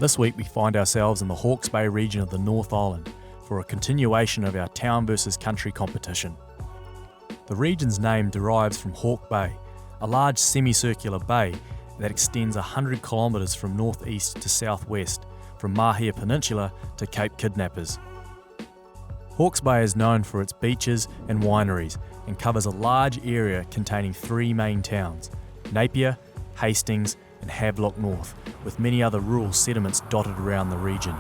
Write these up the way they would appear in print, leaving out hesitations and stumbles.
This week we find ourselves in the Hawke's Bay region of the North Island for a continuation of our town versus country competition. The region's name derives from Hawke Bay, a large semicircular bay that extends 100 kilometres from northeast to southwest, from Mahia Peninsula to Cape Kidnappers. Hawke's Bay is known for its beaches and wineries and covers a large area containing three main towns, Napier, Hastings and Havelock North, with many other rural settlements dotted around the region.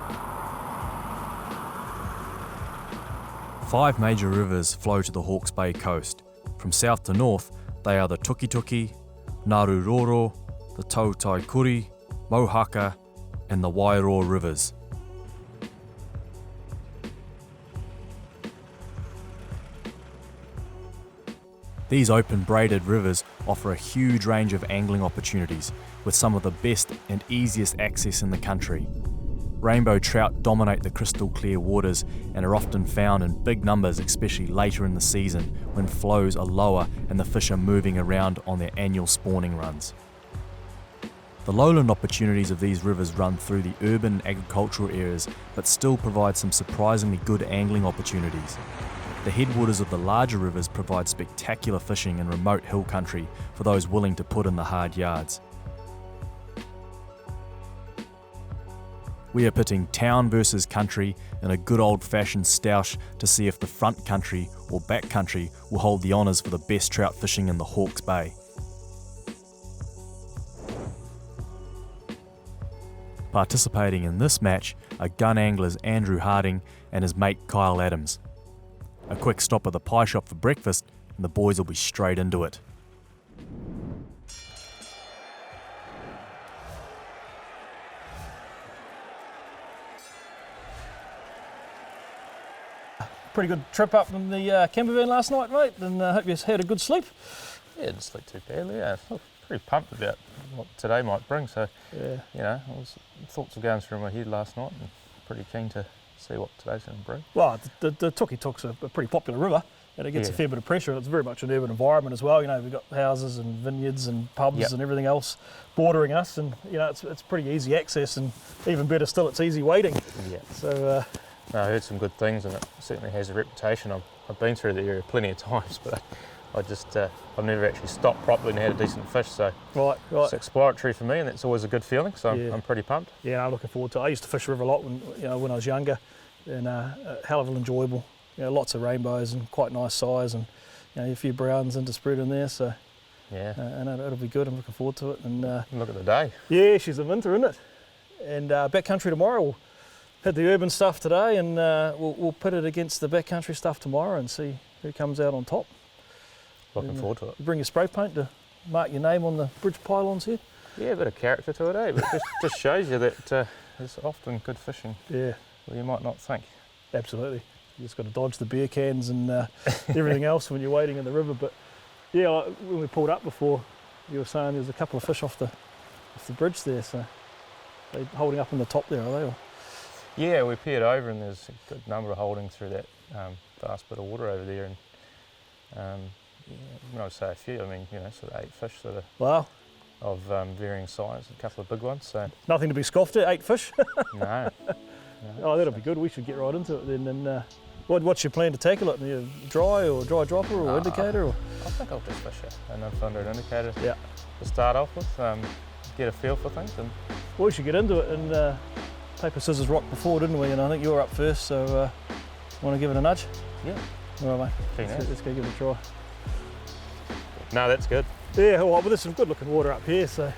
5 major rivers flow to the Hawke's Bay coast. From south to north, they are the Tukituki, Naruroro, the Tautaikuri, Mohaka and the Wairoa rivers. These open braided rivers offer a huge range of angling opportunities, with some of the best and easiest access in the country. Rainbow trout dominate the crystal clear waters and are often found in big numbers, especially later in the season when flows are lower and the fish are moving around on their annual spawning runs. The lowland opportunities of these rivers run through the urban and agricultural areas, but still provide some surprisingly good angling opportunities. The headwaters of the larger rivers provide spectacular fishing in remote hill country for those willing to put in the hard yards. We are pitting town versus country in a good old-fashioned stoush to see if the front country or back country will hold the honours for the best trout fishing in the Hawke's Bay. Participating in this match are gun anglers Andrew Harding and his mate Kyle Adams. A quick stop at the pie shop for breakfast and the boys will be straight into it. Pretty good trip up in the camper van last night, mate, and hope you had a good sleep. Yeah, didn't sleep too badly. Yeah, I was pretty pumped about what today might bring. So, Yeah. Thoughts were going through my head last night, and pretty keen to see what today's going to bring. Well, the Tukituki's a pretty popular river, and it gets a fair bit of pressure. It's very much an urban environment as well. You know, we've got houses and vineyards and pubs and everything else bordering us, and you know, it's pretty easy access, and even better still, it's easy wading. Yeah. So. No, I heard some good things, and it certainly has a reputation. I've been through the area plenty of times, but I've never actually stopped properly and had a decent fish. So Right. it's exploratory for me, and it's always a good feeling. So I'm pretty pumped. Yeah, I'm looking forward to it. I used to fish the river a lot when I was younger, and a hell of enjoyable. You know, lots of rainbows and quite nice size, and you know, a few browns interspread in there. So yeah, and it'll be good. I'm looking forward to it. And look at the day. Yeah, she's the winter, isn't it? And backcountry tomorrow. We'll hit the urban stuff today, and we'll pit it against the backcountry stuff tomorrow and see who comes out on top. Looking forward to it. You bring your spray paint to mark your name on the bridge pylons here. Yeah, a bit of character to it, eh? But it just shows you that there's often good fishing. Yeah, Well, you might not think. absolutely. You just got to dodge the beer cans and everything else when you're wading in the river. But yeah, when we pulled up before, you were saying there's a couple of fish off the bridge there. So they're holding up in the top there, are they? Or? Yeah, we peered over and there's a good number of holdings through that vast bit of water over there. And when I say a few, I mean, you know, sort of 8 fish that are Wow. of varying size, a couple of big ones. So Nothing to be scoffed at, 8 fish. no. Oh, that'll be good. We should get right into it then. And what's your plan to tackle it? Dry or dry dropper or indicator? Or? I think I'll just fish an infunded indicator Yeah. to start off with, get a feel for things. And Well, we should get into it. And paper, scissors, rock before, didn't we? And I think you were up first, so want to give it a nudge? yeah, All right, keen mate. as. Let's go give it a try. No, that's good. Yeah, well, there's some good looking water up here, so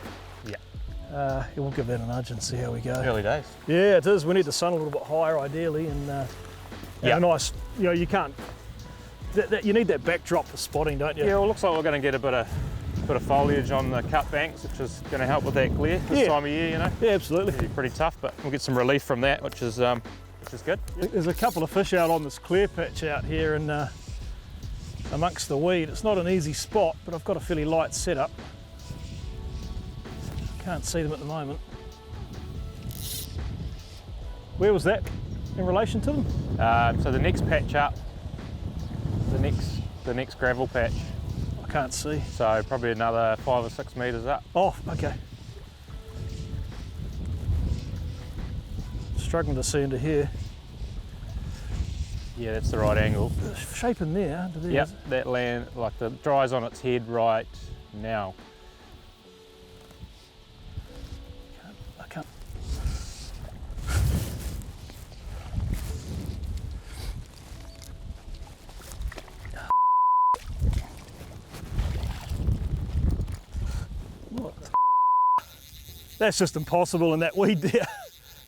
Yeah. we'll give that a nudge and see how we go. Early days. Yeah, it is. We need the sun a little bit higher, ideally, and a nice. You know, you can't. You need that backdrop for spotting, don't you? Yeah, well, it looks like we're going to get a bit of foliage on the cut banks, which is going to help with that glare this time of year. You know. Yeah, absolutely. It'll be pretty tough, but we'll get some relief from that, which is good. There's a couple of fish out on this clear patch out here, and amongst the weed. It's not an easy spot, but I've got a fairly light setup. Can't see them at the moment. Where was that in relation to them? So the next patch up, the next gravel patch. I can't see. So probably another 5 or 6 metres up. Oh, okay. struggling to see into here. Yeah, that's the right angle. The shape in there, under there. Yep, that land, like the dry's on its head right now. I can't. What? That's just impossible in that weed there.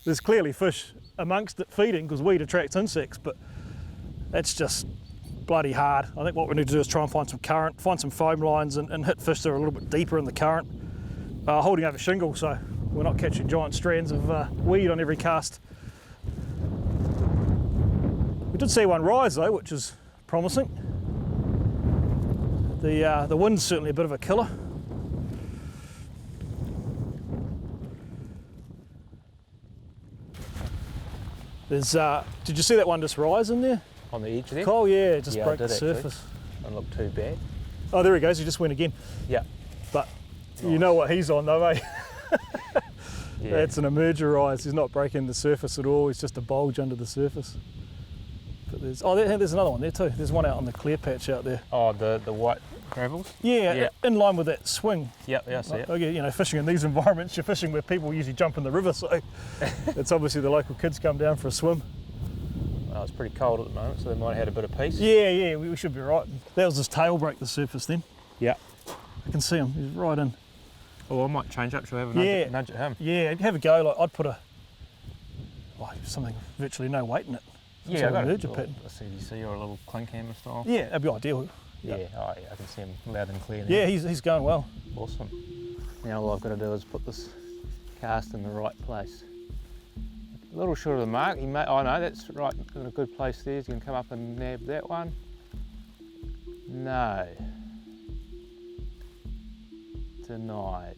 There's clearly fish amongst it feeding because weed attracts insects, but that's just bloody hard. I think what we need to do is try and find some current, find some foam lines and hit fish that are a little bit deeper in the current. Holding over shingle so we're not catching giant strands of weed on every cast. We did see one rise though, which is promising. The wind's certainly a bit of a killer. There's, did you see that one just rise in there? On the edge there? Oh yeah, it just Yeah, broke I the did surface. Doesn't look too bad. Oh, there he goes, he just went again. Yeah. But Nice. you know what he's on though, eh? Yeah. That's an emerger rise. He's not breaking the surface at all, he's just a bulge under the surface. But there's, oh, there's another one there too. There's one out on the clear patch out there. Oh, the white gravels? Yeah, Yeah. in line with that swing. Yep, yeah, I see it. Okay, you know, fishing in these environments, you're fishing where people usually jump in the river, so it's obviously the local kids come down for a swim. Well, it's pretty cold at the moment, so they might have had a bit of peace. Yeah, we should be right. That was his tail break the surface then. Yeah. I can see him, he's right in. Oh, I might change up, shall we have a nudge at him? Yeah, have a go. Like I'd put something virtually no weight in it. Some sort of I got emerger pattern. a CDC or a little clink hammer style. Yeah, that'd be ideal. Yeah, oh, yeah, I can see him loud and clear now. Yeah, he's going well. Awesome. Now all I've got to do is put this cast in the right place. A little short of the mark. He may, oh no, that's right in a good place there. He's going to come up and nab that one. No. Denied.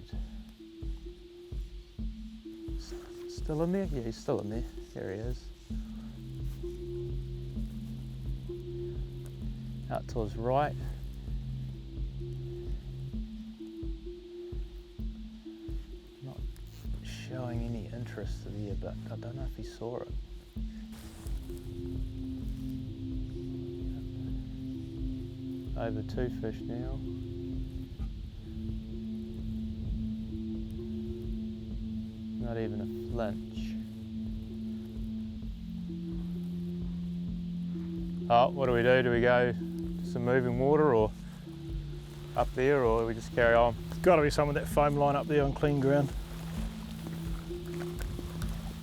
Still in there? Yeah, he's still in there. There he is. Out to his right. Not showing any interest there, but I don't know if he saw it. Over 2 fish now. Not even a flinch. Oh, what do we do? Do we go to some moving water or up there, or do we just carry on? There's got to be some of that foam line up there on clean ground.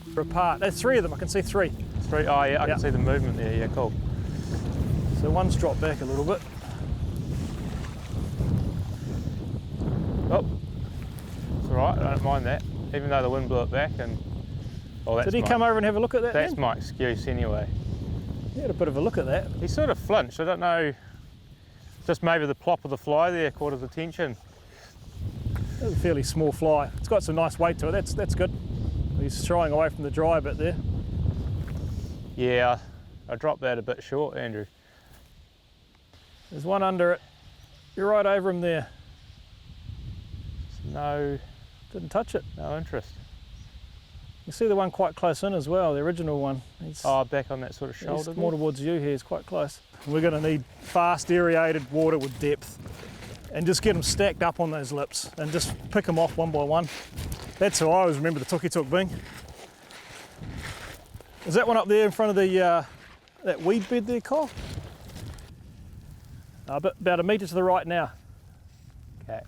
They're apart. There's 3 of them. I can see 3. 3. Oh yeah, I can see the movement there. Yeah, cool. So one's dropped back a little bit. Oh, it's all right. I don't mind that, even though the wind blew it back. And oh, that's Did he come over and have a look at that? That's then? my excuse anyway. He had a bit of a look at that. He sort of flinched. I don't know. Just maybe the plop of the fly there caught his attention. That's a fairly small fly. It's got some nice weight to it. That's good. He's shying away from the dry bit there. Yeah, I dropped that a bit short, Andrew. There's one under it. You're right over him there. No, Didn't touch it. no interest. You see the one quite close in as well, the original one. Oh, back on that sort of He's shoulder. more towards you here, he's quite close. We're going to need fast aerated water with depth and just get them stacked up on those lips and just pick them off one by one. That's how I always remember the tuki-tuk being. Is that one up there in front of the that weed bed there, Kyle? About a metre to the right now. Okay.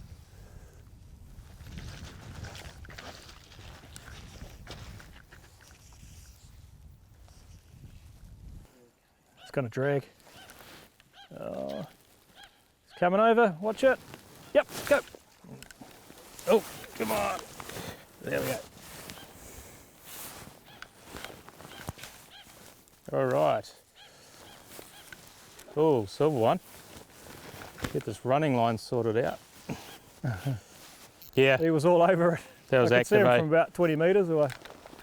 It's going to drag. It's coming over, watch it. Yep, go. Oh, come on. There we go. All right. Oh, silver one. Get this running line sorted out. Yeah, He was all over it. that was I could see active, him eh? from about 20 metres away.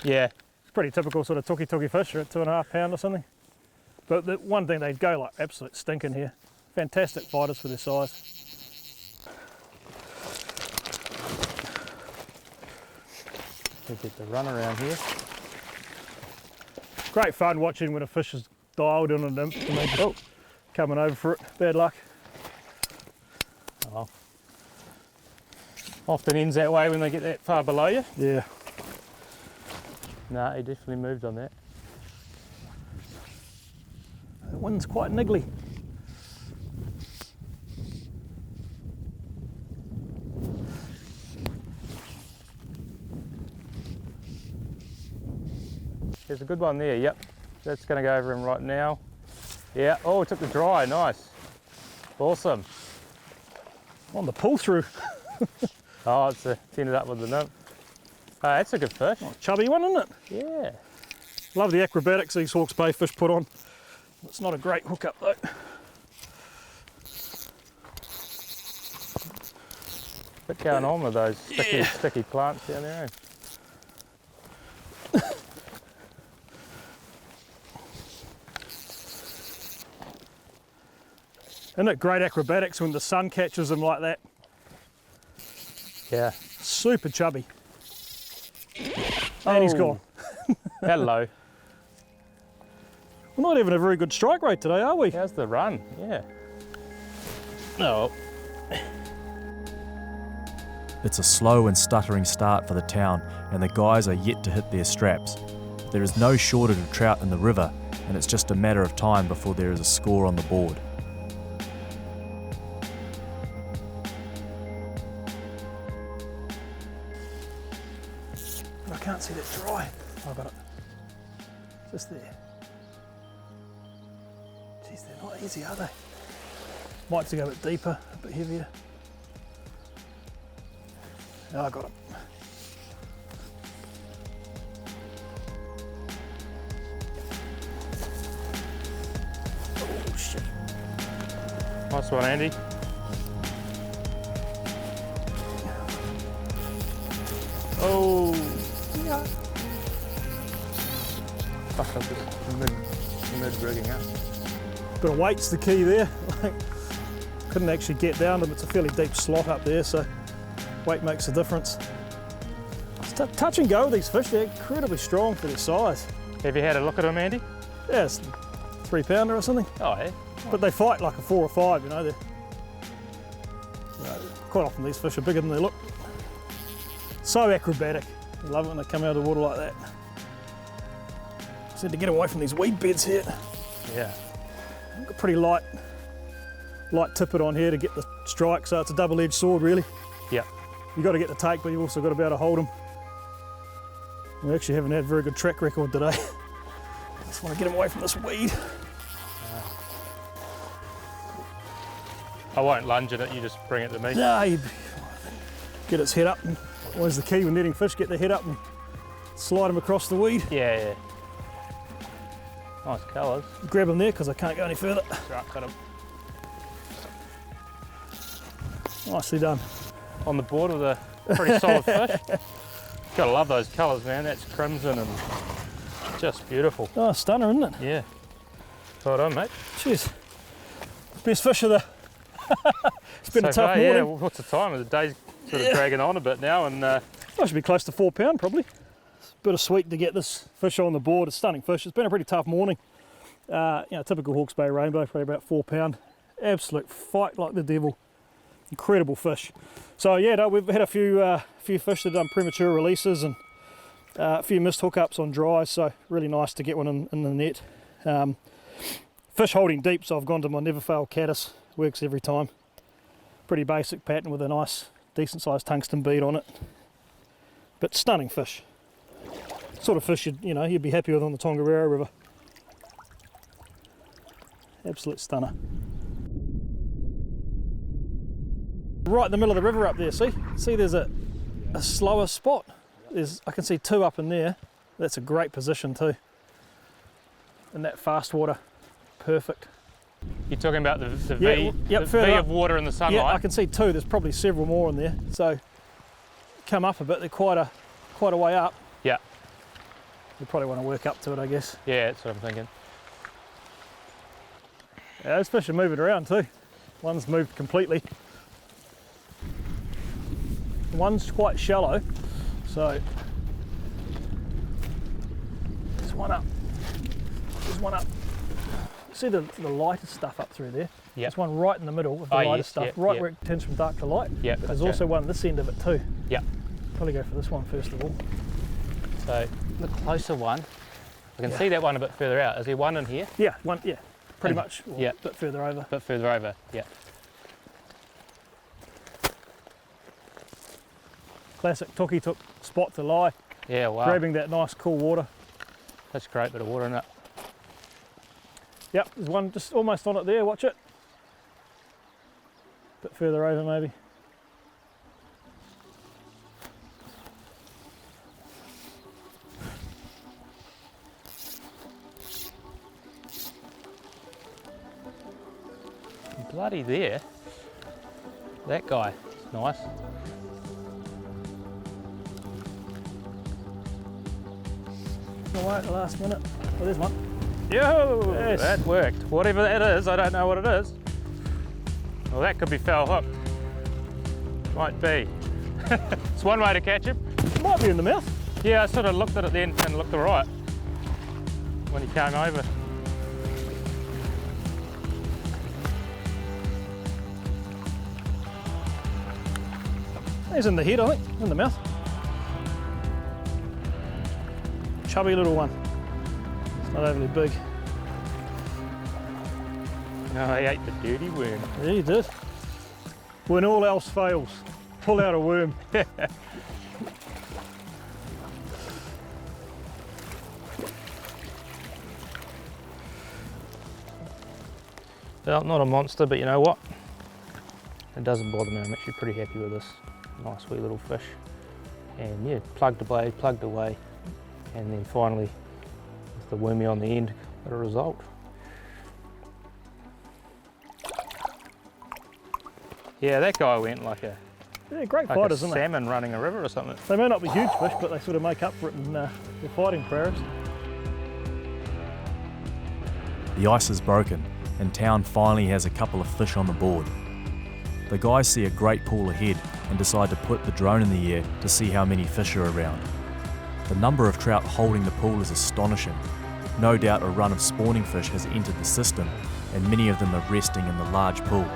Yeah, It's pretty typical sort of tuki-tuki fish, at 2.5 pound or something. But the one thing, they go like absolute stinking here. Fantastic fighters for their size. we'll get the run around here. Great fun watching when a fish is dialed in and they just coming over for it. Bad luck. Oh. Often ends that way when they get that far below you. Yeah. No, he definitely moved on that. The wind's quite niggly. There's a good one there, yep. That's going to go over him right now. Yeah, oh, it took the dry, nice. Awesome. On the pull through. Oh, it's ended up with the nymph. Oh, that's a good fish. Oh, chubby one, isn't it? Yeah. Love the acrobatics these Hawke's Bay fish put on. It's not a great hookup though. Bit going on with those sticky plants down there. Isn't it great acrobatics when the sun catches them like that? Yeah. Super chubby. And he's gone. Hello. We're not having a very good strike rate today, are we? How's the run? Yeah. Oh. It's a slow and stuttering start for the town, and the guys are yet to hit their straps. There is no shortage of trout in the river, and it's just a matter of time before there is a score on the board. I can't see that dry. I've got it. Just there. Jeez, they're not easy, are they? Might have to go a bit deeper, a bit heavier. Yeah, I got it. Oh shit. Nice one, Andy. Oh. Yeah. Fuck, I'm just mid-rigging up. Bit of weight's the key there. Couldn't actually get down them. It's a fairly deep slot up there, so weight makes a difference. It's touch and go with these fish. They're incredibly strong for their size. Have you had a look at them, Andy? Yeah, it's 3 pounder or something. Oh, yeah. But they fight like a 4 or 5, you know. Quite often these fish are bigger than they look. So acrobatic. I love it when they come out of the water like that. Just need to get away from these weed beds here. Yeah. I've got pretty light tippet on here to get the strike, so it's a double-edged sword really. Yep. You've got to get the take, but you've also got to be able to hold them. We actually haven't had a very good track record today. I just want to get them away from this weed. I won't lunge at it, you just bring it to me. Yeah, you get its head up. And always the key when netting fish, get the head up and slide them across the weed. Yeah, yeah. Nice colours. Grab them there because I can't go any further. Right, got 'em. Nicely done. On the board with a pretty solid fish. Gotta love those colours, man. That's crimson and just beautiful. Oh, stunner, isn't it? Yeah. Well done, mate. Cheers. Best fish of the... It's been a So tough far, morning. yeah. What's the time? The day's sort of dragging on a bit now, and I should be close to 4 pound probably. It's a bit of sweet to get this fish on the board. It's stunning fish. It's been a pretty tough morning. Typical Hawke's Bay rainbow, probably about 4 pound. Absolute fight like the devil. Incredible fish. So yeah, no, we've had a few fish that have done premature releases and a few missed hookups on dry. So really nice to get one in the net. Fish holding deep, so I've gone to my never fail caddis. Works every time. Pretty basic pattern with a nice, decent sized tungsten bead on it. But stunning fish. Sort of fish you'd be happy with on the Tongariro River. Absolute stunner. Right in the middle of the river up there, see there's a slower spot. I can see 2 up in there. That's a great position too. And that fast water, perfect. you're talking about the Yeah, V, yep, the further V up. of water in the sunlight. Yeah, I can see 2. There's probably several more in there. So come up a bit. They're quite a way up. Yeah. You probably want to work up to it, I guess. Yeah, that's what I'm thinking. Yeah, those fish are moving around too. One's moved completely. One's quite shallow, so there's one up There's one up. See the lighter stuff up through there? Yep. There's one right in the middle of the lighter stuff, right where it turns from dark to light. Yep, There's gotcha. also one this end of it too. Yep. Probably go for this one first of all. So the closer one, I can see that one a bit further out. Is there one in here? Yeah, one. Yeah, pretty And- much. Well, yeah. a bit further over. A bit further over, yeah. Classic tuk spot to lie. Yeah, wow. Grabbing that nice cool water. That's a great bit of water in it. Yep, there's one just almost on it there. Watch it. Bit further over maybe. Bloody there. That guy, it's nice. Away at the last minute. Oh, there's one. Yo, Yes. that worked. Whatever that is, I don't know what it is. Well, that could be foul hook. Might be. It's one way to catch him. Might be in the mouth. Yeah, I sort of looked at it then and looked alright when he came over. He's in the head, I think. In the mouth. Chubby little one. It's not overly big. No, he ate the dirty worm. Yeah, he did. When all else fails, pull out a worm. Well, not a monster, but you know what? It doesn't bother me. I'm actually pretty happy with this. Nice wee little fish. And yeah, plugged away, plugged away. And then finally, with the wormy on the end, got a result. Yeah, that guy went like a, Yeah, great like fighters, a isn't they? salmon running a river or something. They may not be huge fish, but they sort of make up for it in their fighting prowess. The ice is broken and town finally has a couple of fish on the board. The guys see a great pool ahead and decide to put the drone in the air to see how many fish are around. The number of trout holding the pool is astonishing. No doubt a run of spawning fish has entered the system and many of them are resting in the large pool.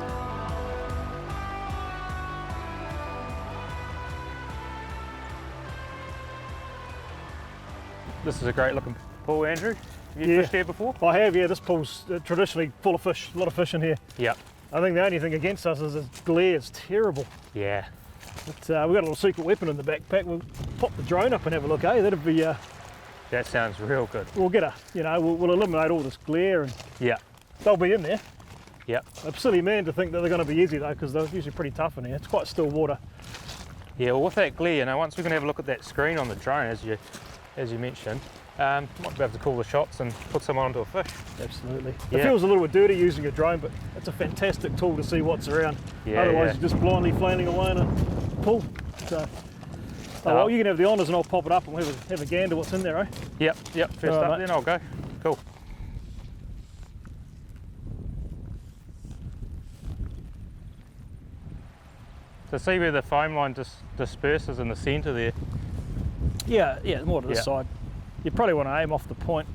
This is a great looking pool, Andrew. Have you fished here before? I have, yeah. This pool's traditionally full of fish, a lot of fish in here. Yep. I think the only thing against us is its glare is terrible. Yeah. But, we've got a little secret weapon in the backpack. We'll pop the drone up and have a look, eh? That'd be, That sounds real good. we'll get we'll eliminate all this glare and Yeah. they'll be in there. Yep. I'm a silly man to think that they're going to be easy though, because they're usually pretty tough in here. It's quite still water. Yeah, well with that glare, you know, once we can have a look at that screen on the drone, as you mentioned, might be able to call the shots and put some onto a fish. Absolutely. Yeah. It feels a little bit dirty using a drone, but it's a fantastic tool to see what's around. Yeah, Otherwise, yeah. you're just blindly flailing away in a pool. So, well, you can have the honours and I'll pop it up and we'll have a gander what's in there, eh? Yep, first All right, up mate. then I'll go. Cool. So see where the foam line disperses in the centre there? Yeah, more to this Yeah. side. You probably want to aim off the point.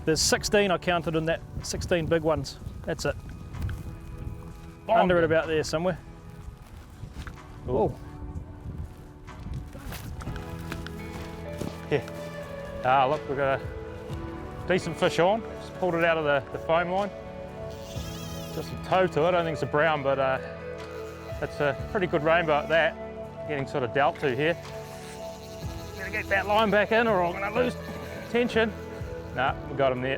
There's 16 I counted in that, 16 big ones. That's it. Under it about there somewhere. Oh. Yeah. Ah, look, we've got a decent fish on. Just pulled it out of the foam line. Just a toe to it. I don't think it's a brown, but it's a pretty good rainbow at that. Getting sort of dealt to here. Gonna get that line back in or I'm gonna lose tension. Nah, we got him there.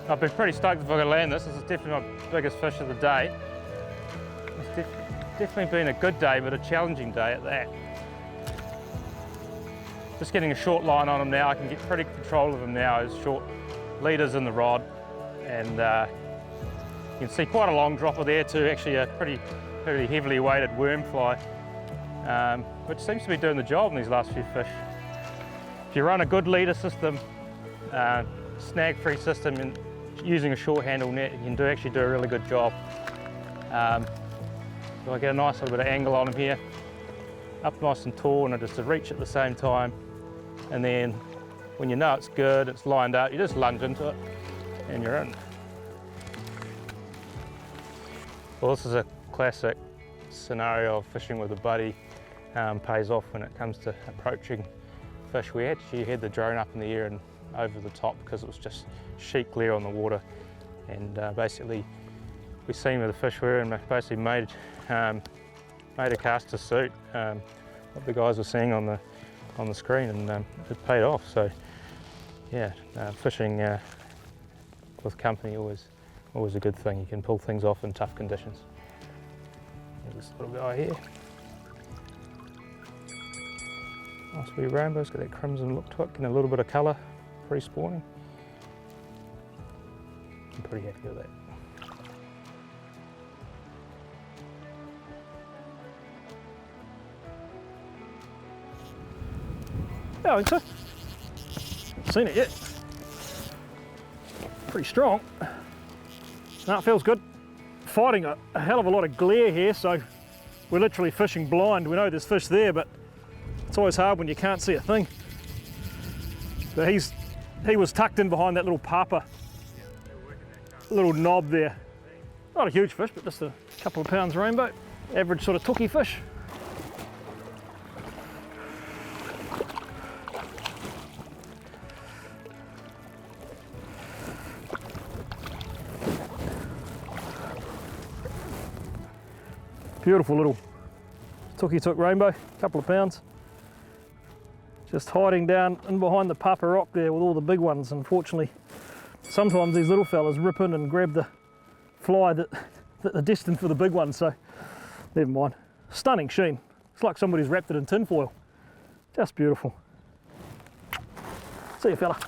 I've been pretty stoked if I can land this. This is definitely my biggest fish of the day. It's definitely been a good day, but a challenging day at that. Just getting a short line on him now. I can get pretty control of him now. His short leaders in the rod, and you can see quite a long dropper there too. Actually, a pretty heavily weighted worm fly, which seems to be doing the job in these last few fish. If you run a good leader system, snag-free system, and using a short handle net, you can actually do a really good job. So I get a nice little bit of angle on him here. up nice and tall, and just to reach at the same time. And then when you know it's good, it's lined up, you just lunge into it and you're in. Well, this is a classic scenario of fishing with a buddy. Pays off when it comes to approaching fish. We actually had the drone up in the air and over the top because it was just sheet clear on the water, and basically we seen where the fish were and basically made a cast to suit what the guys were seeing on the screen, and it paid off. So yeah, fishing with company always a good thing. You can pull things off in tough conditions. There's this little guy here. Nice wee rainbow, it's got that crimson look to it, getting a little bit of colour pre-spawning. I'm pretty happy with that. Yeah, I think so. Seen it yet. Pretty strong. No, it feels good. Fighting a hell of a lot of glare here, so we're literally fishing blind. We know there's fish there, but it's always hard when you can't see a thing. But he was tucked in behind that little papa, little knob there. Not a huge fish, but just a couple of pounds rainbow. Average sort of tookie fish. Beautiful little tookie took rainbow, couple of pounds. Just hiding down in behind the papa rock there with all the big ones. Unfortunately, sometimes these little fellas rip in and grab the fly that are destined for the big ones, so never mind. Stunning sheen. It's like somebody's wrapped it in tin foil. Just beautiful. See you, fella.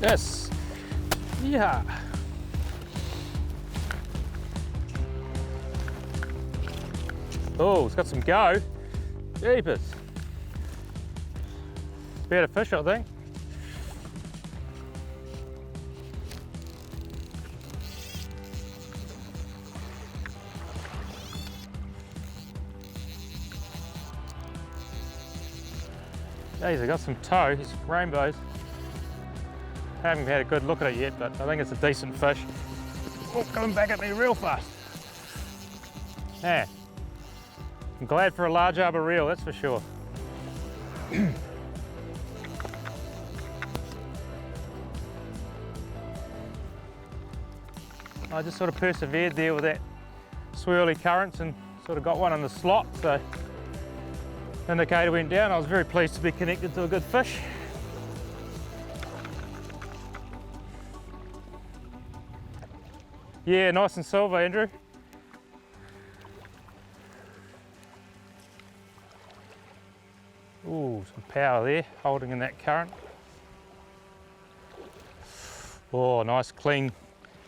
Yes. Yeah. Oh, it's got some go. Jeepers. Better fish, I think. Jeez, I got some toe. He's rainbows. Haven't had a good look at it yet, but I think it's a decent fish. Oh, coming back at me real fast. Yeah. I'm glad for a large arbor reel, that's for sure. I just sort of persevered there with that swirly currents and sort of got one in the slot, so indicator went down. I was very pleased to be connected to a good fish. Yeah, nice and silver, Andrew. Ooh, some power there, holding in that current. Oh, nice clean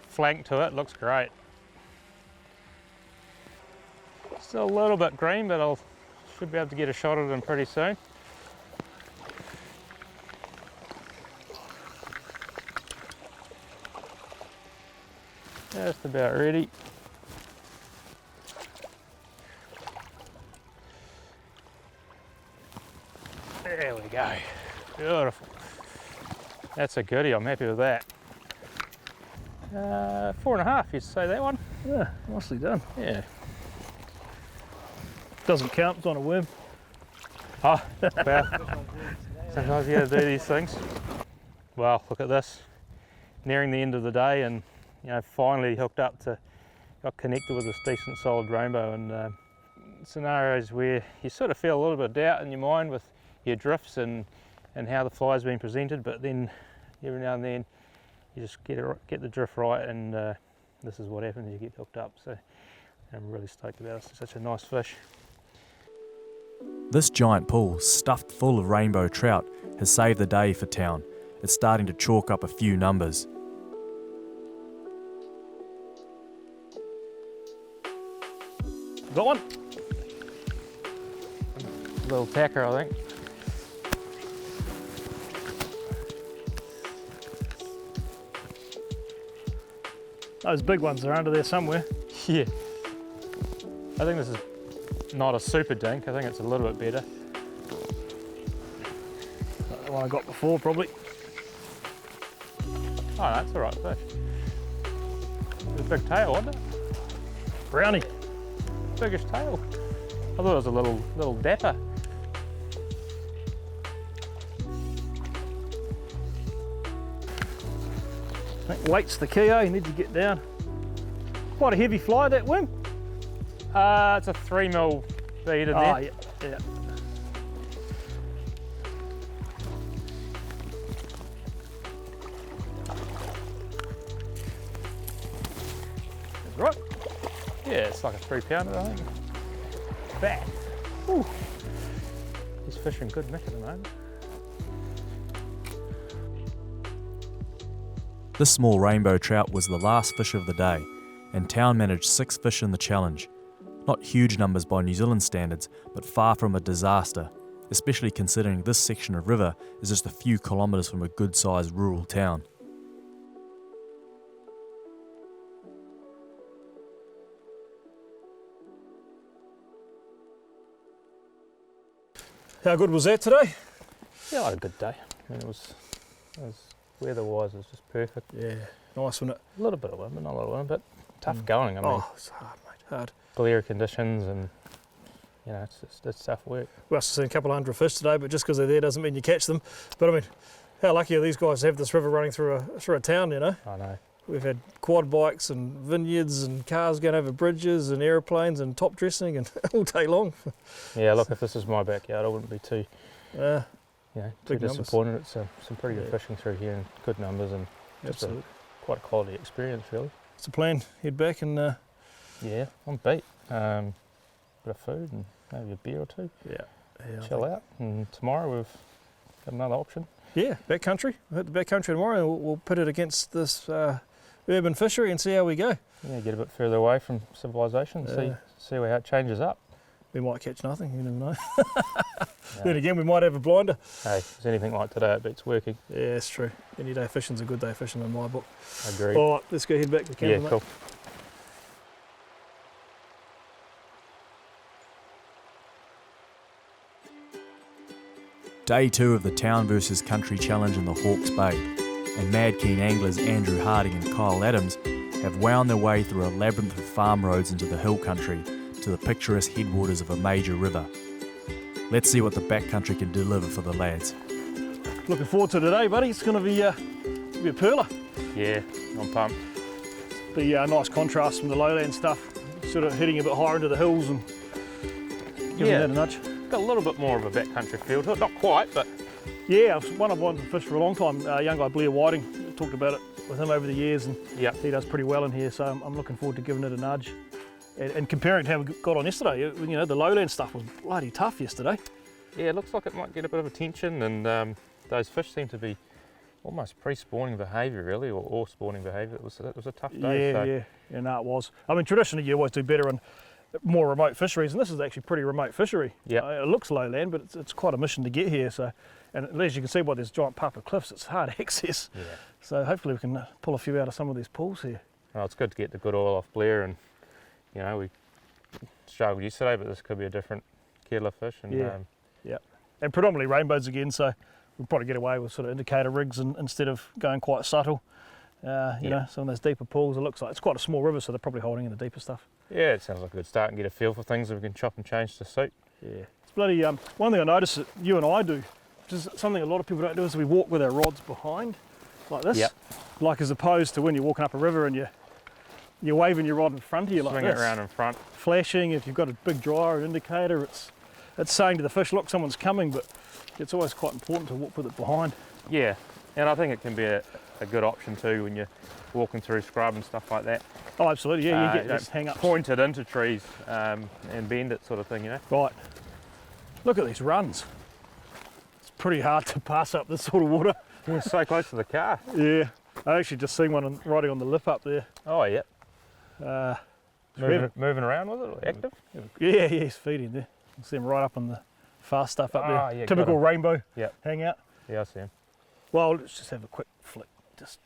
flank to it, looks great. Still a little bit green, but I should be able to get a shot at him pretty soon. Just about ready. There we go. Beautiful. That's a goodie, I'm happy with that. 4.5, you'd say that one? Yeah, nicely done. Yeah. Doesn't count, it's on a worm. Oh, well, sometimes you gotta do these things. Well, look at this. Nearing the end of the day, and you know, finally got connected with this decent solid rainbow, and scenarios where you sort of feel a little bit of doubt in your mind with your drifts and how the fly's been presented, but then every now and then you just get the drift right, and this is what happens, you get hooked up. So I'm really stoked about it. It's such a nice fish. This giant pool, stuffed full of rainbow trout, has saved the day for town. It's starting to chalk up a few numbers. Got one? Little tacker, I think. Those big ones are under there somewhere. Yeah. I think this is not a super dink. I think it's a little bit better. Like the one I got before, probably. Oh, no, it's all right fish. It's a big tail, wasn't it? Brownie. Biggest tail. I thought it was a little dapper. I think weight's the key, you need to get down. Quite a heavy fly, that worm. It's a 3mm beater there. Oh, yeah, yeah. Right. Yeah, it's like a 3-pounder, I think. Fat. Ooh. He's fishing good nick at the moment. This small rainbow trout was the last fish of the day, and Town managed 6 fish in the challenge. Not huge numbers by New Zealand standards, but far from a disaster, especially considering this section of river is just a few kilometres from a good-sized rural town. How good was that today? Yeah, I had a good day. I mean, it was weather-wise, it was just perfect. Yeah, nice, wasn't it? A little bit of wind, but not a lot of wind, but tough going. I mean, it's hard, mate, hard. clear conditions and, you know, it's tough work. We must have seen a couple of hundred fish today, but just because they're there doesn't mean you catch them. But I mean, how lucky are these guys to have this river running through a town, you know? I know. We've had quad bikes and vineyards and cars going over bridges and aeroplanes and top dressing and all day long. Yeah, look, if this is my backyard, I wouldn't be too, you know, too big numbers. disappointed. It's some pretty good fishing through here and good numbers and just quite a quality experience, really. It's a plan. Head back and Yeah, I'm beat. Bit of food and maybe a beer or two. yeah, Chill out. And tomorrow we've got another option. Yeah, backcountry. We'll hit the backcountry tomorrow and we'll put it against this urban fishery and see how we go. Yeah, get a bit further away from civilization, see how it changes up. We might catch nothing, you never know. No. Then again, we might have a blinder. Hey, if it's anything like today, it beats working. Yeah, it's true. Any day fishing's a good day fishing in my book. I agree. All right, let's go head back to the camper, Yeah, mate. cool. Day 2 of the Town versus Country Challenge in the Hawke's Bay, and mad keen anglers Andrew Harding and Kyle Adams have wound their way through a labyrinth of farm roads into the hill country to the picturesque headwaters of a major river. Let's see what the backcountry can deliver for the lads. Looking forward to today, buddy. It's going to be a perler. Yeah, I'm pumped. Be a nice contrast from the lowland stuff. Sort of heading a bit higher into the hills and giving that a nudge. Got a little bit more of a backcountry feel to it. Not quite, but Yeah, one I've wanted to fish for a long time. Young guy Blair Whiting, talked about it with him over the years, and he does pretty well in here. So I'm looking forward to giving it a nudge. And comparing to how we got on yesterday, you know, the lowland stuff was bloody tough yesterday. yeah, it looks like it might get a bit of attention, and those fish seem to be almost pre-spawning behaviour, really, or spawning behaviour. It was a tough day. Yeah, no, it was. I mean, traditionally you always do better on more remote fisheries, and this is actually pretty remote fishery. Yeah, it looks lowland, but it's quite a mission to get here. So, and as you can see by these giant papa cliffs, it's hard access. Yeah. So hopefully we can pull a few out of some of these pools here. Well, it's good to get the good oil off Blair, and you know, we struggled yesterday, but this could be a different kettle of fish. And and predominantly rainbows again. So we'll probably get away with sort of indicator rigs instead of going quite subtle. You know, some of those deeper pools, it looks like it's quite a small river, so they're probably holding in the deeper stuff. Yeah, it sounds like a good start and get a feel for things that we can chop and change to suit. Yeah, it's bloody. One thing I noticed that you and I do, which is something a lot of people don't do, is we walk with our rods behind, like this. Yep. Like as opposed to when you're walking up a river and you're waving your rod in front of you like Swing this. it around in front. Flashing. If you've got a big dryer, an indicator, it's saying to the fish, look, someone's coming. But it's always quite important to walk with it behind. Yeah, and I think it can be a good option too when you're walking through scrub and stuff like that. Oh, absolutely. Yeah, you get know, this hang up. Point it into trees and bend it, sort of thing, you know. Right. Look at these runs. It's pretty hard to pass up this sort of water. We're so close to the car. Yeah. I actually just seen one riding on the lip up there. Oh, yeah. Moving around, was it? Active? Yeah, he's feeding there. You see him right up on the fast stuff up there. Yeah, typical rainbow hangout. Yeah, I see him. Well, let's just have a quick flick. Just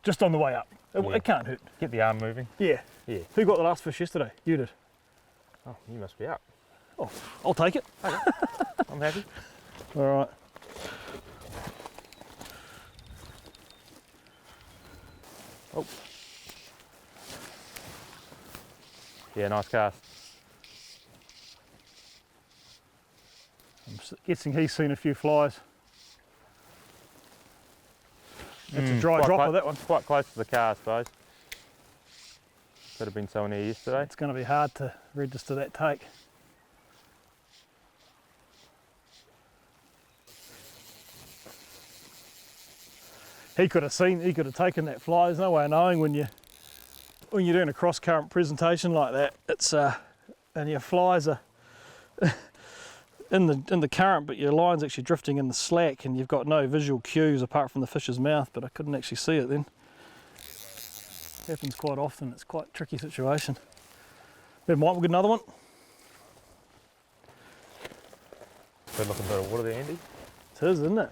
just on the way up. It, Yeah. it can't hurt. Get the arm moving. Yeah. Yeah. Who got the last fish yesterday? You did. Oh, you must be up. Oh, I'll take it. I'm happy. All right. Oh. Yeah, nice cast. I'm guessing he's seen a few flies. That's a dry quite dropper, clo- that one. Quite close to the car, I suppose. Could have been someone here yesterday. It's going to be hard to register that take. He could have taken that fly. There's no way of knowing when you're doing a cross current presentation like that. It's and your flies are in the current, but your line's actually drifting in the slack, and you've got no visual cues apart from the fish's mouth. But I couldn't actually see it then. Happens quite often. It's quite a tricky situation. Never mind, we'll get another one. Good looking bit of water there, Andy. It is, isn't it?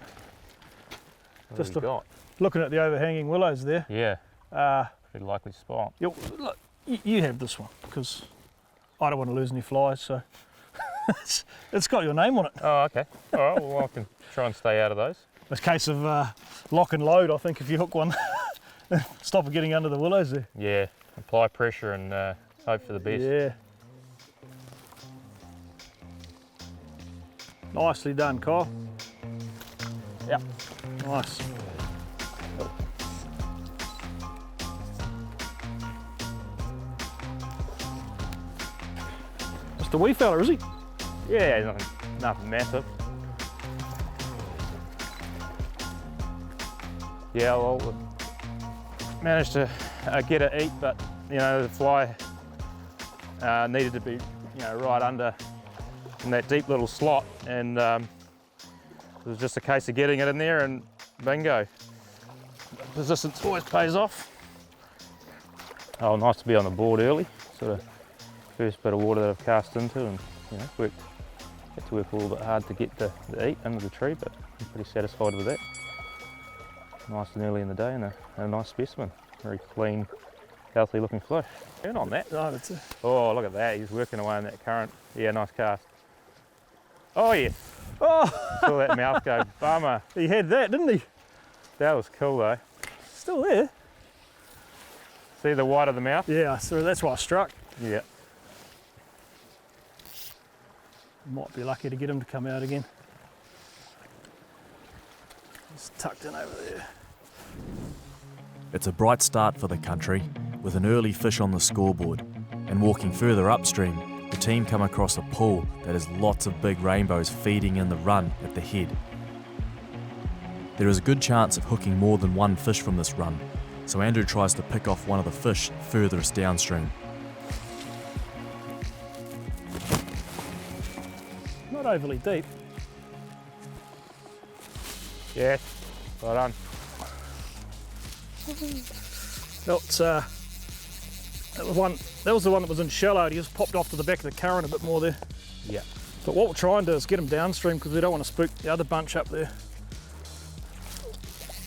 What Just have you got? Looking at the overhanging willows there. Yeah, Uh, pretty likely spot. look, you have this one because I don't want to lose any flies. So it's got your name on it. Oh, okay. All right, well, I can try and stay out of those. It's a case of lock and load. I think if you hook one, stop it getting under the willows there. Yeah, apply pressure and hope for the best. Yeah. Nicely done, Kyle. Yep. Nice. Just a wee fella, is he? Yeah, nothing massive. Yeah, well, managed to get it eat, but you know the fly needed to be, right under in that deep little slot, and it was just a case of getting it in there, and bingo. Persistence always pays off. Oh, nice to be on the board early. Sort of first bit of water that I've cast into, and had to work a little bit hard to get the eat under the tree, but I'm pretty satisfied with that. Nice and early in the day, and a nice specimen. Very clean, healthy looking fish. Turn on that. Oh, that's it. Oh, look at that. He's working away in that current. Yeah, nice cast. Oh, yes. Oh, Saw that mouth go. Bummer. he had that, didn't he? That was cool, though. Still there. See the white of the mouth? Yeah, so that's why I struck. Yeah. Might be lucky to get him to come out again. He's tucked in over there. It's a bright start for the country, with an early fish on the scoreboard. And walking further upstream, the team come across a pool that has lots of big rainbows feeding in the run at the head. There is a good chance of hooking more than one fish from this run, so Andrew tries to pick off one of the fish furthest downstream. Not overly deep. Yes. Well done. That was the one that was in shallow. He just popped off to the back of the current a bit more there. Yeah. But what we'll try and do is get him downstream because we don't want to spook the other bunch up there.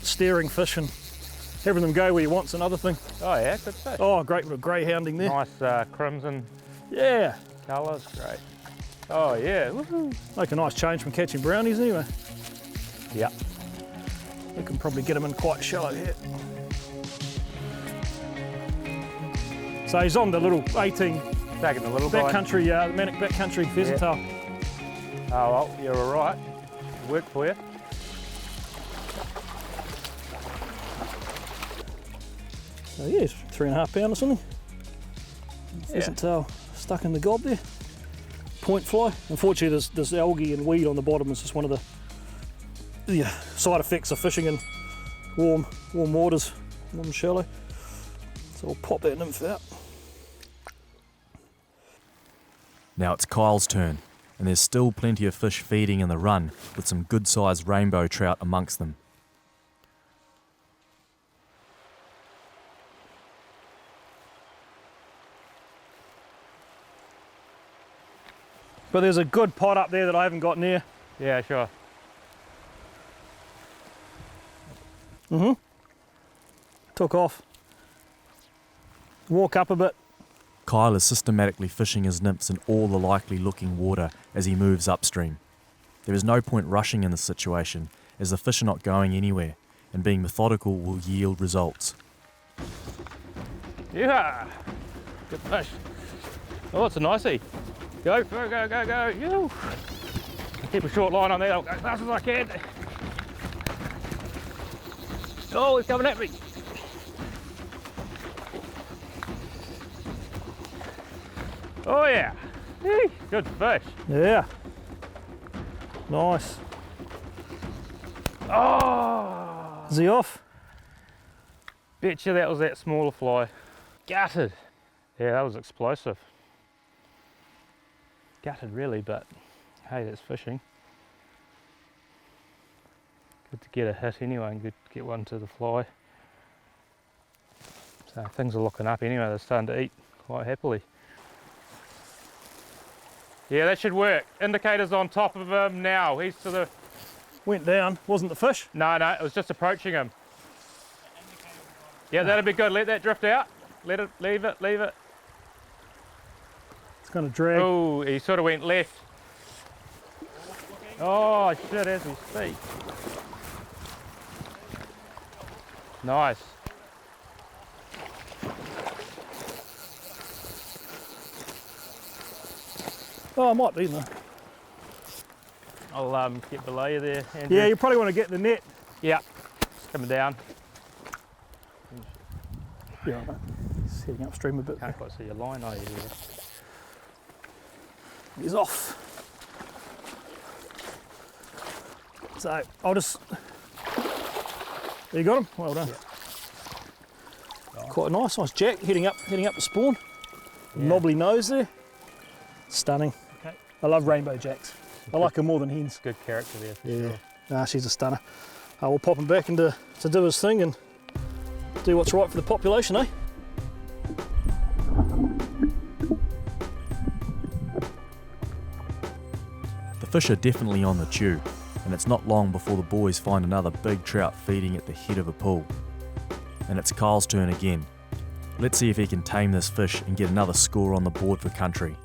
Steering fish and having them go where he wants another thing. Oh, yeah, good fish. Oh, great little greyhounding there. Nice crimson Yeah, colours. Great. Oh, yeah. Woohoo. make a nice change from catching brownies anyway. Yeah. We can probably get him in quite shallow here. So he's on the little 18 Taking the little guy. backcountry, the manic backcountry pheasant tail. Oh, well, you're all right. Worked for you. So yeah, it's 3.5 pound or something. Pheasant tail stuck in the gob there. Point fly. Unfortunately, there's algae and weed on the bottom. It's just one of the side effects of fishing in warm waters, warm and shallow. So we'll pop that nymph out. Now it's Kyle's turn, and there's still plenty of fish feeding in the run, with some good-sized rainbow trout amongst them. But there's a good pot up there that I haven't got near. Yeah, sure. took off. Walk up a bit. Kyle is systematically fishing his nymphs in all the likely looking water as he moves upstream. There is no point rushing in this situation, as the fish are not going anywhere, and being methodical will yield results. Yeah, good fish. Oh, it's a nicey. Go, go, go, go, go. Yoo. Keep a short line on there. I'll go as fast as I can. Oh, he's coming at me. Oh yeah, Eee, good fish. Yeah. Nice. Oh, Is he off? betcha that was that smaller fly. Gutted. Yeah, that was explosive. Gutted really, but hey, that's fishing. Good to get a hit anyway and good to get one to the fly. So things are looking up anyway, they're starting to eat quite happily. Yeah, that should work. Indicator's on top of him now. He's to the... Went down. Wasn't the fish? No, it was just approaching him. Yeah, that'll be good. Let that drift out. Let it, leave it. It's going to drag. Oh, he sort of went left. Oh, shit, as we speak. Nice. Oh, I might be in there. I'll get below you there, Andrew. Yeah, you probably want to get the net. Yeah, coming down. Yeah, I know. It's heading upstream a bit. Can't quite see your line, are you? He's off. So I'll just. There you got him. Well done. Yeah. Quite a nice jack heading up the spawn. Yeah. Knobbly nose there. Stunning. Okay. I love rainbow jacks. I like them more than hens. Good character there for Yeah. sure. Nah, she's a stunner. We'll pop him back into to do his thing and do what's right for the population, eh? The fish are definitely on the chew, and it's not long before the boys find another big trout feeding at the head of a pool. And it's Kyle's turn again. Let's see if he can tame this fish and get another score on the board for country.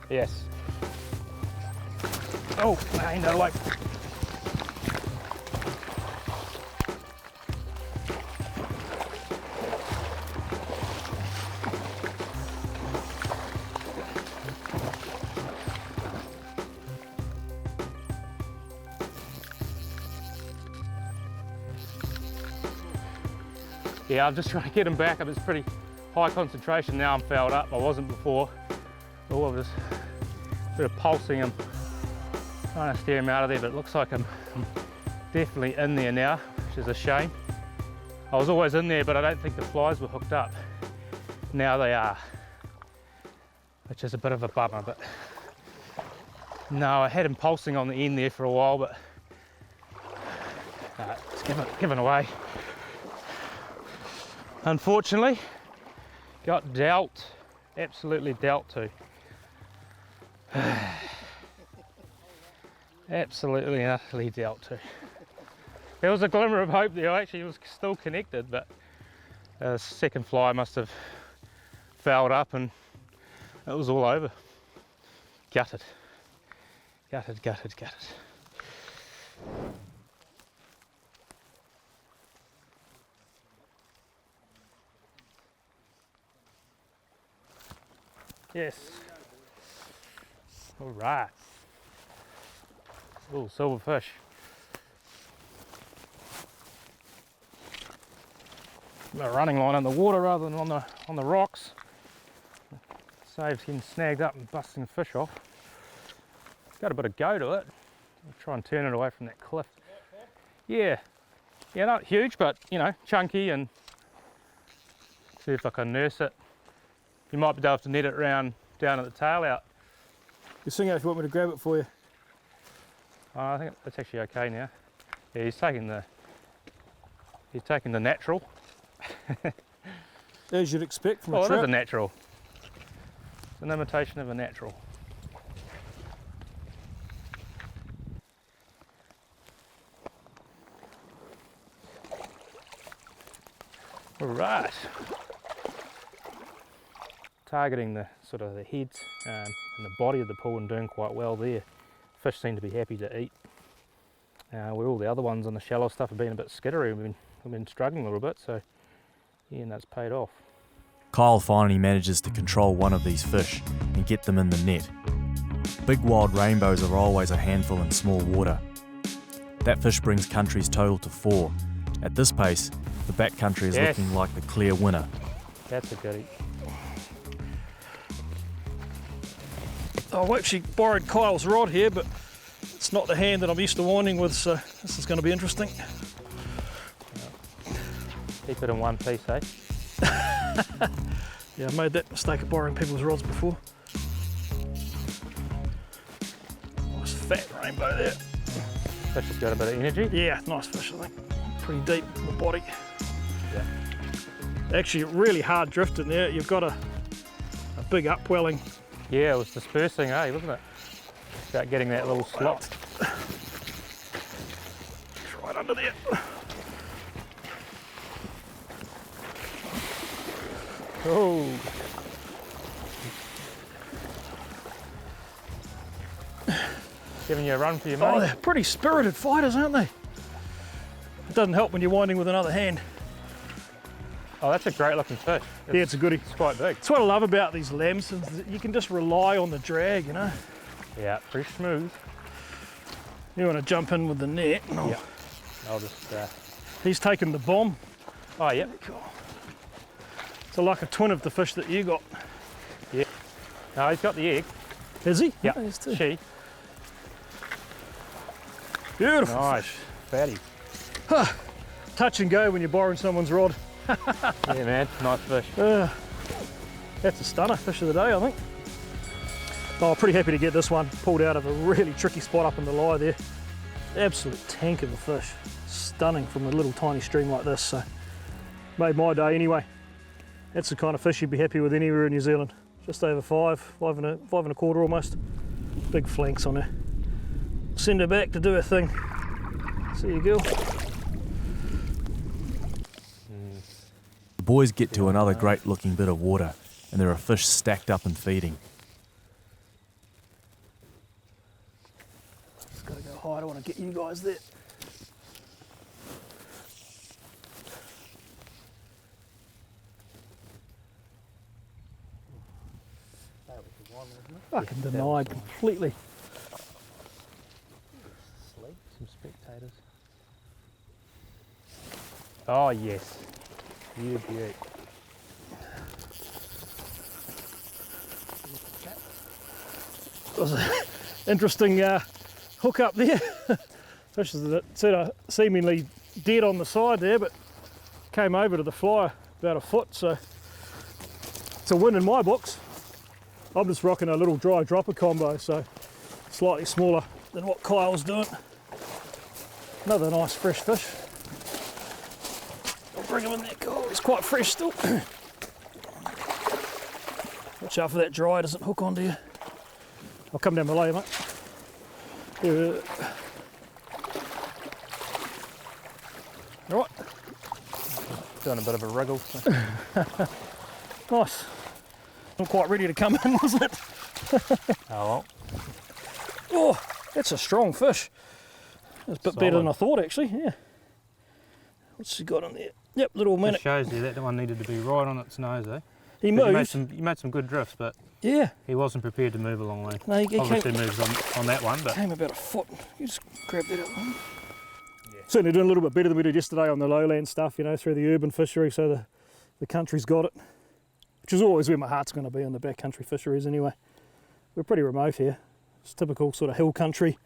Yes. Oh, I know, like. Yeah, I'm just trying to get him back up. It's pretty high concentration now. I'm fouled up. I wasn't before. Oh, I'm just a bit of pulsing him, trying to steer him out of there, but it looks like I'm definitely in there now, which is a shame. I was always in there, but I don't think the flies were hooked up. Now they are, which is a bit of a bummer, but no, I had him pulsing on the end there for a while, but it's given away. Unfortunately, got dealt, absolutely dealt to. Absolutely and utterly dealt to. There was a glimmer of hope there. I actually was still connected, but the second fly must have fouled up and it was all over. Gutted. Gutted, gutted, gutted. Yes. All right. Oh, silverfish. A running line on the water rather than on the rocks. Saves getting snagged up and busting the fish off. Got a bit of go to it. I'll try and turn it away from that cliff. Yeah. Yeah, not huge, but you know, chunky, and see if I can nurse it. You might be able to net it around down at the tail out. You sing out if you want me to grab it for you. I think it's actually okay now. Yeah, he's taking the natural. As you'd expect from Oh, a it is trout. a natural. It's an imitation of a natural. All right. Targeting the sort of the heads and the body of the pool and doing quite well there. Fish seem to be happy to eat. Where all the other ones on the shallow stuff have been a bit skittery, we've been struggling a little bit, so yeah, and that's paid off. Kyle finally manages to control one of these fish and get them in the net. Big wild rainbows are always a handful in small water. That fish brings Country's total to 4. At this pace, the backcountry is Yes. looking like the clear winner. That's a goodie. I've actually borrowed Kyle's rod here, but it's not the hand that I'm used to winding with, so this is going to be interesting. Keep it in one piece, eh? Yeah, I made that mistake of borrowing people's rods before. Nice fat rainbow there. Fish has got a bit of energy. Yeah, nice fish, I think. Pretty deep in the body. Yeah. Actually, really hard drift in there. You've got a big upwelling. Yeah, it was dispersing, eh, wasn't it? About getting that little slot. It's right under there. Oh. Giving you a run for your Oh, money. they're pretty spirited fighters, aren't they? It doesn't help when you're winding with another hand. Oh, that's a great looking fish. Yeah, it's a goodie. It's quite big. That's what I love about these lamsons, that you can just rely on the drag, you know? Yeah, pretty smooth. You want to jump in with the net. No. Yeah. I'll just. He's taken the bomb. Oh, yeah. So like a twin of the fish that you got. No, he's got the egg. Is he? Yeah. Oh, he is too. She. Beautiful Nice. fish. Fatty. Touch and go when you're borrowing someone's rod. Yeah, man. Nice fish. That's a stunner, fish of the day, I think. Oh, pretty happy to get this one pulled out of a really tricky spot up in the lie there. Absolute tank of a fish. Stunning from a little tiny stream like this. So made my day anyway. That's the kind of fish you'd be happy with anywhere in New Zealand. Just over 5 and a quarter almost. Big flanks on her. Send her back to do her thing. See you, girl. The boys get to another great looking bit of water, and there are fish stacked up and feeding. Just gotta go high, I don't want to get you guys there. Fucking denied completely. Some spectators. Oh, yes. You beaut. It was an interesting hook up there. Fish that sort of seemingly dead on the side there, but came over to the fly about a foot, so it's a win in my books. I'm just rocking a little dry dropper combo, so slightly smaller than what Kyle's doing. Another nice fresh fish. I'll bring him in there, Kyle. It's quite fresh still. Watch out for that dry, doesn't hook onto you. I'll come down below you, mate. Right. Doing a bit of a wriggle. So. Nice. Not quite ready to come in, was it? Oh, well. Oh, that's a strong fish. It's a bit better than I thought, actually. Yeah. What's she got in there? Yep, little It minute. shows you that one needed to be right on its nose, eh? He You moved. made some good drifts, but Yeah. he wasn't prepared to move a long way. No, he Obviously moves on that one, but came about a foot. You just grab that up. Yeah. Certainly doing a little bit better than we did yesterday on the lowland stuff, you know, through the urban fishery, so the country's got it. Which is always where my heart's going to be, on the backcountry fisheries anyway. We're pretty remote here. It's typical sort of hill country,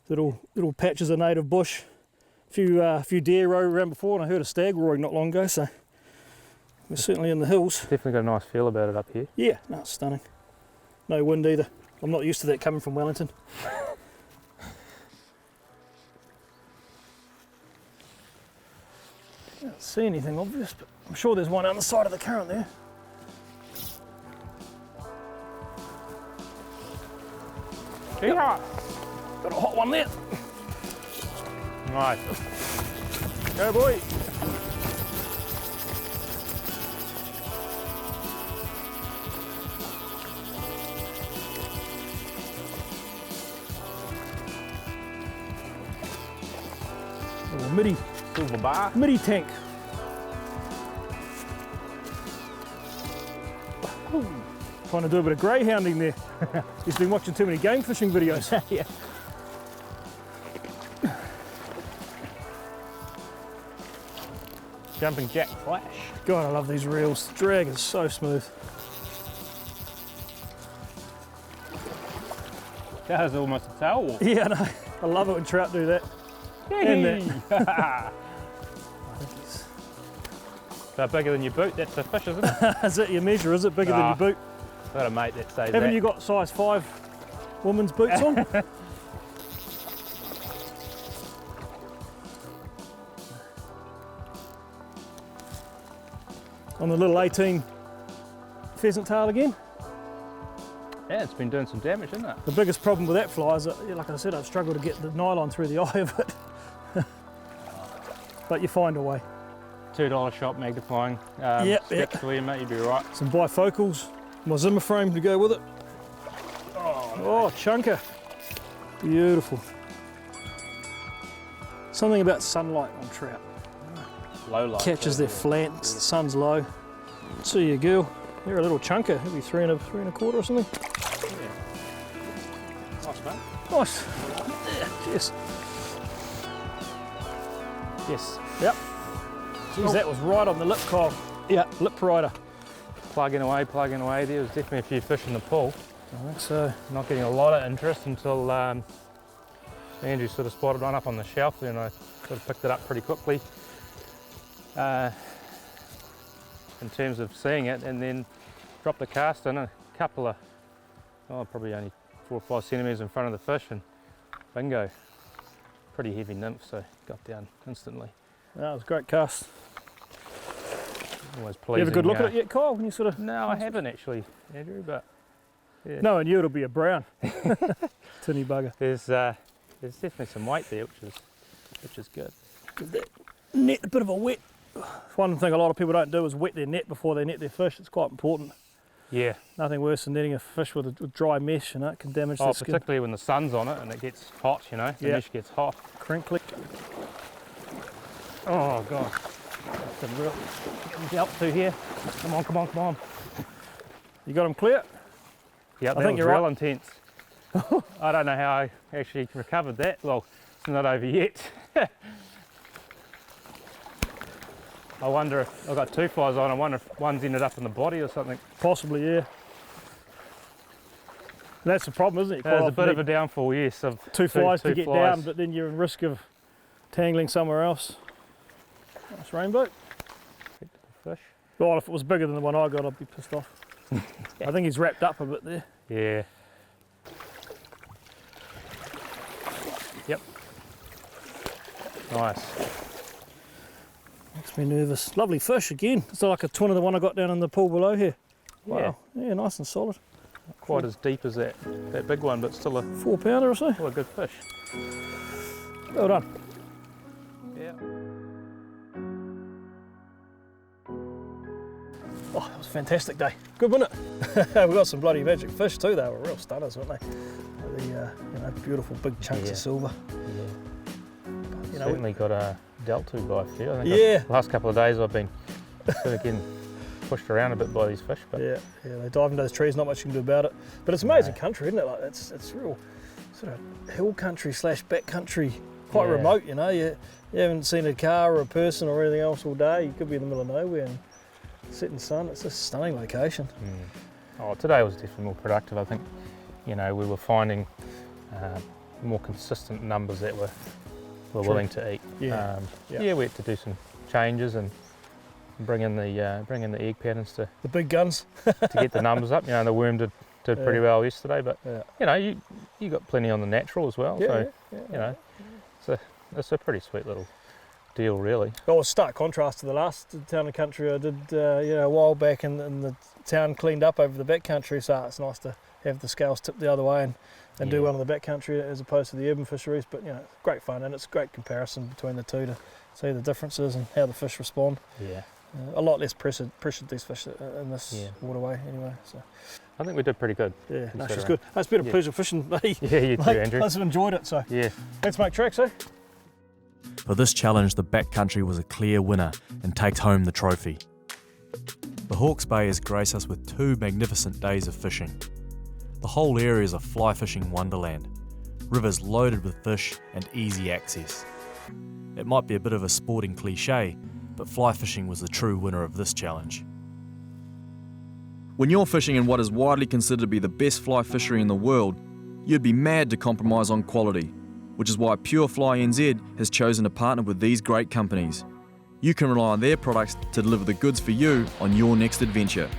little patches of native bush. A few deer rode around before, and I heard a stag roaring not long ago, so we're certainly in the hills. definitely got a nice feel about it up here. Yeah, no, it's stunning. No wind either. I'm not used to that coming from Wellington. Let's see anything obvious, but I'm sure there's one on the side of the current there. Yeah. Got a hot one there. Nice. Go boy. Silver bar. Midi tank. Trying to do a bit of greyhounding there. He's been watching too many game fishing videos. Yeah. Jumping jack flash. God, I love these reels. The drag is so smooth. That is almost a tail walk. Yeah, I know. I love it when trout do that. And that. Is that bigger than your boot? That's a fish, isn't it? Is that your measure? Is it bigger than your boot? I've got a mate that says Haven't that. you got size 5 women's boots on? On the little 18 pheasant tail again. Yeah, it's been doing some damage, isn't it? The biggest problem with that fly is that, like I said, I've struggled to get the nylon through the eye of it. But you find a way. $2 shop magnifying. Yep. For you, mate, you'd be right. Some bifocals, my Zimmer frame to go with it. Oh, chunker. Beautiful. Something about sunlight on trout. Low light. Catches their flats, the sun's low. See you, girl. You're a little chunker. Maybe three and a quarter or something. Yeah. Nice, mate. Nice. Yeah, cheers. Yes. Yep. Geez, that was right on the lip, Kyle. Yeah, lip rider. Plugging away. There was definitely a few fish in the pool. I think so. Not getting a lot of interest until Andrew sort of spotted one up on the shelf, and I sort of picked it up pretty quickly in terms of seeing it, and then dropped the cast in a couple of, probably only 4 or 5 centimetres in front of the fish, and bingo. Pretty heavy nymph, so got down instantly. That was a great cast. Always pleasing. You have a good look at it yet, Kyle? When you sort of... No, I haven't actually, Andrew, but yeah. No, and you it'll be a brown. Tinny bugger. There's definitely some weight there, which is good. Give that net a bit of a wet. One thing a lot of people don't do is wet their net before they net their fish. It's quite important. Yeah. Nothing worse than netting a fish with a dry mesh, you know, it can damage the skin. Particularly when the sun's on it and it gets hot, you know, the mesh gets hot. Crinkly. Oh God. That's a real get up to here. Come on. You got them clear? Yeah, I think you're real right. intense. I don't know how I actually recovered that. Well, it's not over yet. I wonder if I've got 2 flies on. I wonder if one's ended up in the body or something. Possibly, yeah. That's the problem, isn't it? There's a bit of a downfall, yes. Of two flies to get flies. down, but then you're in risk of tangling somewhere else. Nice rainbow. Fish. Well, if it was bigger than the one I got, I'd be pissed off. I think he's wrapped up a bit there. Yeah. Yep. Nice. Makes me nervous. Lovely fish again. It's like a twin of the one I got down in the pool below here. Wow. Yeah, nice and solid. Not quite as deep as that big one, but still a 4 pounder or so. still a good fish. Well done. Yeah. Oh, it was a fantastic day. Good, wasn't it? We got some bloody magic fish too. They were real stunners, weren't they? The beautiful big chunks of silver. Yeah. Certainly got dealt to by a few. I think Yeah. the last couple of days I've been sort of getting pushed around a bit by these fish. But Yeah, they dive into those trees, not much you can do about it. But it's amazing country, isn't it? Like it's real sort of hill country / back country, quite Yeah. remote, you know. You haven't seen a car or a person or anything else all day. You could be in the middle of nowhere and setting sun. It's a stunning location. Oh, today was definitely more productive. I think, we were finding more consistent numbers that we're willing to eat. Yeah. We had to do some changes and bring in the egg patterns to The big guns. get the numbers up. The worm did pretty well yesterday, but you got plenty on the natural as well. Yeah, so it's a pretty sweet little deal, really. Well, it's stark contrast to the last town and country I did a while back, and the town cleaned up over the backcountry, so it's nice to have the scales tipped the other way and do one in the backcountry as opposed to the urban fisheries. But great fun, and it's a great comparison between the two to see the differences and how the fish respond. Yeah. A lot less pressured these fish in this waterway anyway. So I think we did pretty good. yeah, no, it's good. It's been a pleasure fishing. Yeah, you too, Andrew. I've enjoyed it. So Yeah. let's make tracks, eh? For this challenge, the backcountry was a clear winner and takes home the trophy. The Hawke's Bay has graced us with 2 magnificent days of fishing. The whole area is a fly fishing wonderland, rivers loaded with fish and easy access. It might be a bit of a sporting cliche, but fly fishing was the true winner of this challenge. When you're fishing in what is widely considered to be the best fly fishery in the world, you'd be mad to compromise on quality, which is why Pure Fly NZ has chosen to partner with these great companies. You can rely on their products to deliver the goods for you on your next adventure.